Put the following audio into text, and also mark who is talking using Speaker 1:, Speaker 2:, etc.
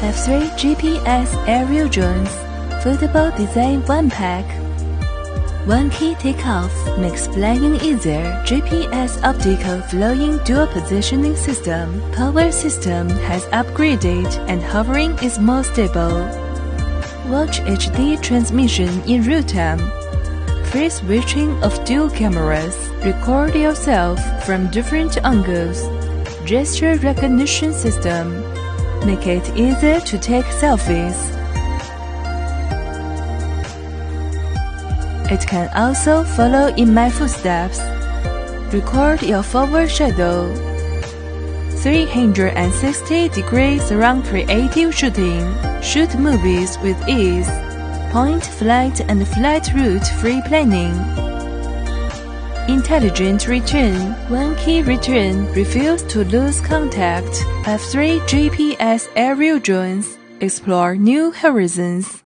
Speaker 1: F3 GPS aerial drones, foldable design 1 pack. 1 key takeoff makes flying easier. GPS optical flying dual positioning system. Power system has upgraded and hovering is more stable. Watch HD transmission in real time. Free switching of dual cameras. Record yourself from different angles. Gesture recognition system. Make it easier to take selfies. It can also follow in my footsteps. Record your forward shadow. 360-degree surround creative shooting. Shoot movies with ease. Point, flight, and flight route free planning. Intelligent return. 1 key return. Refuse to lose contact. F3 GPS aerial drones. Explore new horizons.